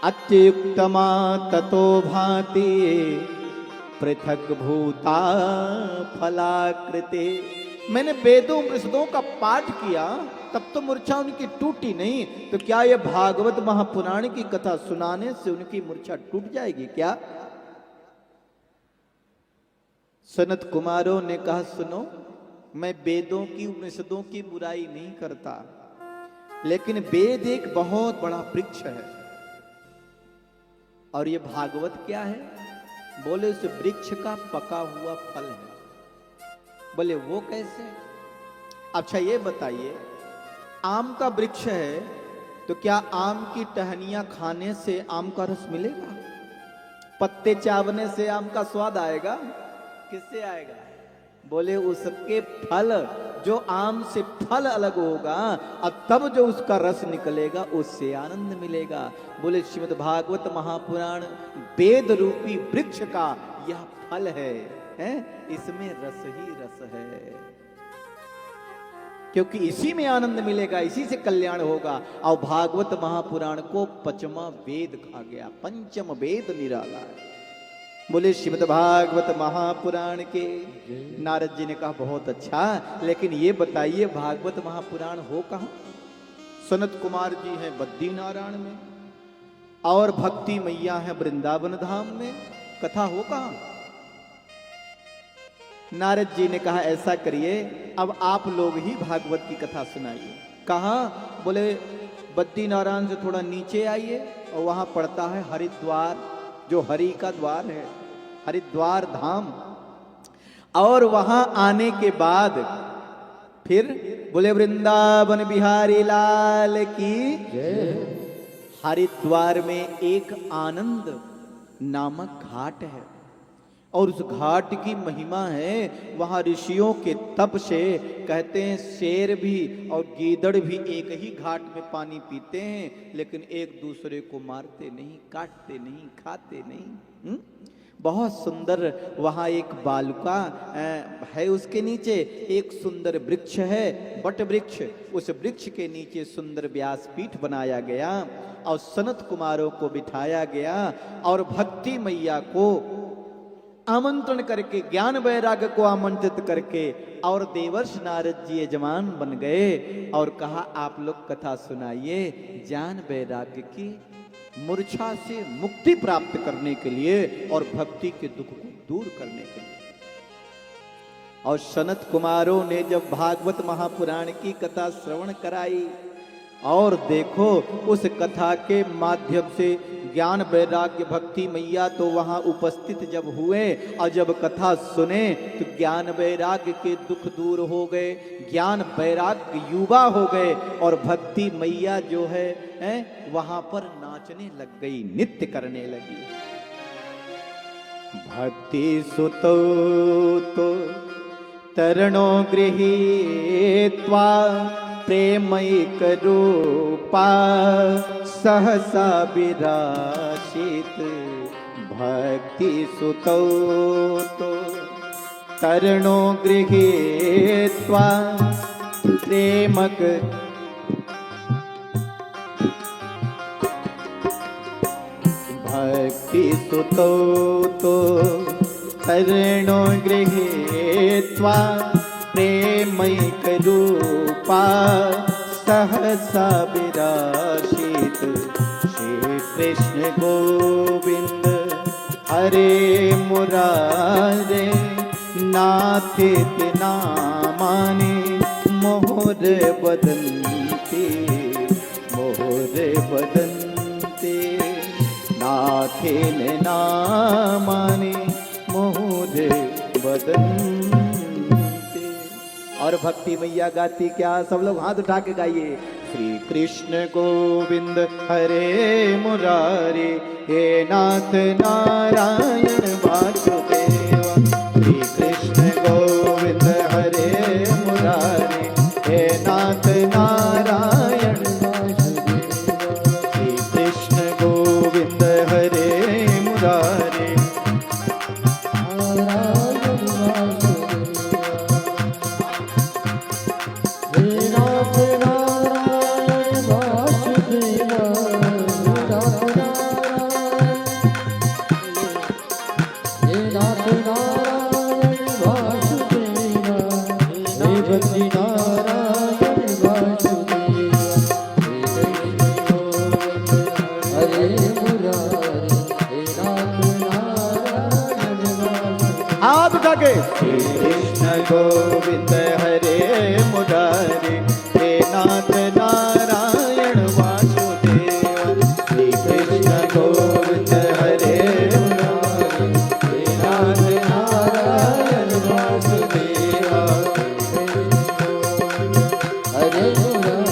अत्युक्तमा ततो भाति पृथक भूता फलाकृते। मैंने वेदों उपनिषदों का पाठ किया तब तो मूर्छा उनकी टूटी नहीं, तो क्या ये भागवत महापुराण की कथा सुनाने से उनकी मूर्छा टूट जाएगी क्या? सनत कुमारों ने कहा, सुनो, मैं वेदों की उपनिषदों की बुराई नहीं करता, लेकिन वेद एक बहुत बड़ा वृक्ष है और ये भागवत क्या है? बोले उस वृक्ष का पका हुआ फल है। बोले वो कैसे? अच्छा ये बताइए, आम का वृक्ष है तो क्या आम की टहनियां खाने से आम का रस मिलेगा? पत्ते चावने से आम का स्वाद आएगा? किससे आएगा? बोले उसके फल, जो आम से फल अलग होगा और तब जो उसका रस निकलेगा उससे आनंद मिलेगा। बोले श्रीमद् भागवत महापुराण वेद रूपी वृक्ष का यह फल है, इसमें रस ही रस है, क्योंकि इसी में आनंद मिलेगा, इसी से कल्याण होगा। और भागवत महापुराण को पंचमा वेद कहा गया, पंचम वेद निराला है। बोले श्रीमद् भागवत महापुराण के। नारद जी ने कहा बहुत अच्छा, लेकिन ये बताइए भागवत महापुराण हो कहां? सनत कुमार जी हैं बद्री नारायण में और भक्ति मैया है वृंदावन धाम में, कथा हो कहां? नारद जी ने कहा ऐसा करिए, अब आप लोग ही भागवत की कथा सुनाइए। कहा? बोले बद्री नारायण से थोड़ा नीचे आइए और वहां पड़ता है हरिद्वार, जो हरि का द्वार है, हरिद्वार धाम। और वहां आने के बाद फिर बोले वृंदावन बिहारी लाल की जय। हरिद्वार में एक आनंद नामक घाट है और उस घाट की महिमा है, वहां ऋषियों के तप से कहते हैं शेर भी और गीदड़ भी एक ही घाट में पानी पीते हैं, लेकिन एक दूसरे को मारते नहीं, काटते नहीं, खाते नहीं। बहुत सुंदर वहां एक बालुका है, उसके नीचे एक सुंदर वृक्ष है, बट वृक्ष। उस वृक्ष के नीचे सुंदर व्यासपीठ बनाया गया और सनत कुमारों को बिठाया गया और भक्ति मैया को आमंत्रण करके, ज्ञान वैराग्य को आमंत्रित करके, और देवर्षि नारद जी यजमान बन गए और कहा आप लोग कथा सुनाइए ज्ञान वैराग्य की मूर्छा से मुक्ति प्राप्त करने के लिए और भक्ति के दुख को दूर करने के लिए। और सनत कुमारों ने जब भागवत महापुराण की कथा श्रवण कराई और देखो उस कथा के माध्यम से ज्ञान वैराग्य भक्ति मैया तो वहां उपस्थित जब हुए और जब कथा सुने तो ज्ञान वैराग्य के दुख दूर हो गए, ज्ञान वैराग्य युवा हो गए और भक्ति मैया जो है वहां पर नाचने लग गई, नृत्य करने लगी। भक्ति सुतो तो तरणो गृहीत्वा प्रेमैक रूपा सहसा विराशित। भक्ति सुतो तो तरणो गृहीत्वा प्रेमक भक्ति सुतो तो तरणो गृहीत्वा प्रेमैक रूपा सहसा विराशित। श्री कृष्ण गोविंद हरे मुरारे नाथित नामानि मोहर बदन्ति मोहर बदन्ति नाथिन नामानि मोहर बदन्ति। और भक्ति मैया गाती क्या? सब लोग हाथ उठा के गाइए। श्री कृष्ण गोविंद हरे मुरारे हे नाथ नारायण वासुदेव। श्री कृष्ण गोविंद हरे मुरारे हे नाथ नारायण वासुदेव। श्री कृष्ण गोविंद हरे मुरारे आगे श्री कृष्ण गोविंद हरे मुरारी, हे नाथ नारायण वासुदेव। श्री कृष्ण गोविंद हरे मुरारी, हे नाथ नारायण वासुदेव। हरे मुरारी,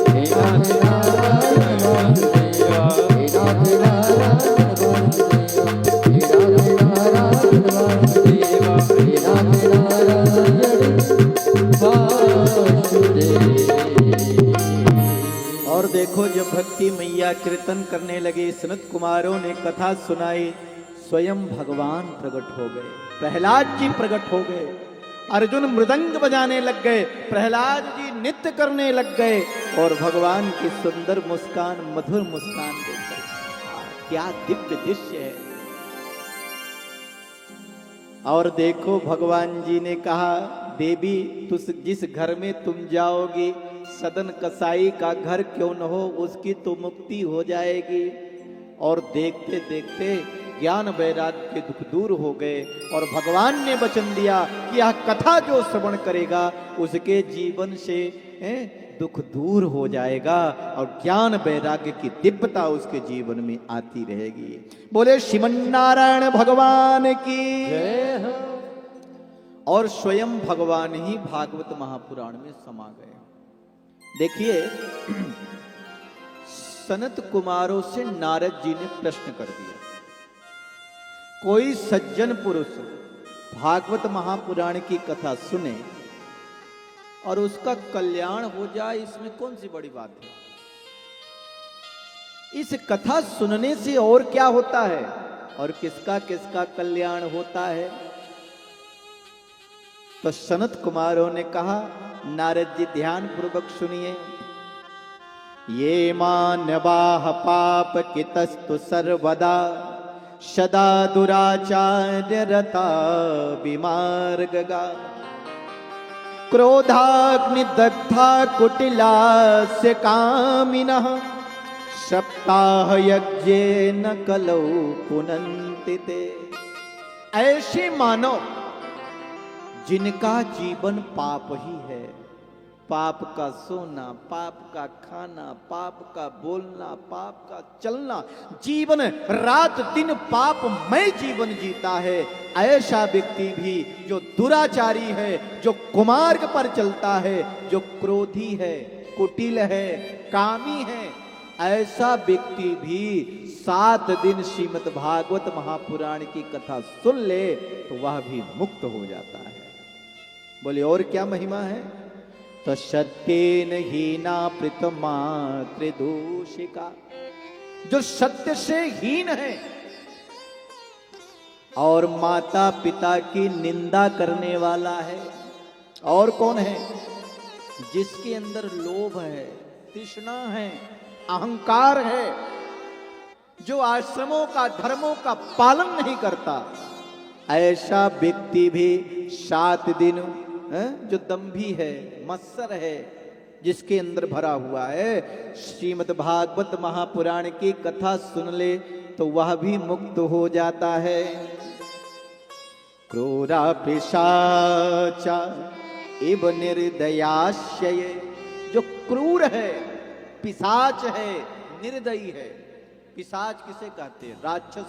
हे नाथ नारायण वासुदेव। हे नाथ नारायण और देखो जब भक्ति मैया कीर्तन करने लगे, सनत कुमारों ने कथा सुनाई, स्वयं भगवान प्रकट हो गए, प्रहलाद जी प्रकट हो गए, अर्जुन मृदंग बजाने लग गए, प्रहलाद जी नृत्य करने लग गए और भगवान की सुंदर मुस्कान, मधुर मुस्कान देखकर क्या दिव्य दृश्य है। और देखो भगवान जी ने कहा, देवी तुस जिस घर में तुम जाओगी, सदन कसाई का घर क्यों न हो, उसकी तो मुक्ति हो जाएगी। और देखते देखते ज्ञान वैराग्य के दुख दूर हो गए और भगवान ने वचन दिया कि यह कथा जो श्रवण करेगा उसके जीवन से दुख दूर हो जाएगा और ज्ञान वैराग्य की दिव्यता उसके जीवन में आती रहेगी। बोले श्रीमन्नारायण भगवान की जय हो। और स्वयं भगवान ही भागवत महापुराण में समा गए। देखिए सनत कुमारों से नारद जी ने प्रश्न कर दिया, कोई सज्जन पुरुष भागवत महापुराण की कथा सुने और उसका कल्याण हो जाए, इसमें कौन सी बड़ी बात है? इस कथा सुनने से और क्या होता है और किसका किसका कल्याण होता है? तो सनत कुमारों ने कहा, नारद जी ध्यान पूर्वक सुनिए। ये मानवाह पाप कितस्तु सर्वदा, सदा दुराचार्य रता विमार्गगा, क्रोधाग्नि दग्धा कुटिलास्य कामिनः, सप्ताह यज्ञेन कलौ पुनन्ति ते। ऐसे मानव जिनका जीवन पाप ही है, पाप का सोना, पाप का खाना, पाप का बोलना, पाप का चलना, जीवन रात दिन पापमय जीवन जीता है, ऐसा व्यक्ति भी जो दुराचारी है, जो कुमार्ग पर चलता है, जो क्रोधी है, कुटिल है, कामी है, ऐसा व्यक्ति भी 7 दिन श्रीमद् भागवत महापुराण की कथा सुन ले तो वह भी मुक्त हो जाता है। बोले और क्या महिमा है? तो सत्येन हीना प्रीतमातृदूषिका, जो सत्य से हीन है और माता पिता की निंदा करने वाला है। और कौन है? जिसके अंदर लोभ है, तृष्णा है, अहंकार है, जो आश्रमों का धर्मों का पालन नहीं करता, ऐसा व्यक्ति भी 7 दिन जो दंभी है, मत्सर है, जिसके अंदर भरा हुआ है, श्रीमद् भागवत महापुराण की कथा सुन ले तो वह भी मुक्त हो जाता है। क्रूरा पिशाचा इव निर्दयाश्चय, जो क्रूर है, पिशाच है, निर्दयी है। पिशाच किसे कहते हैं? राक्षस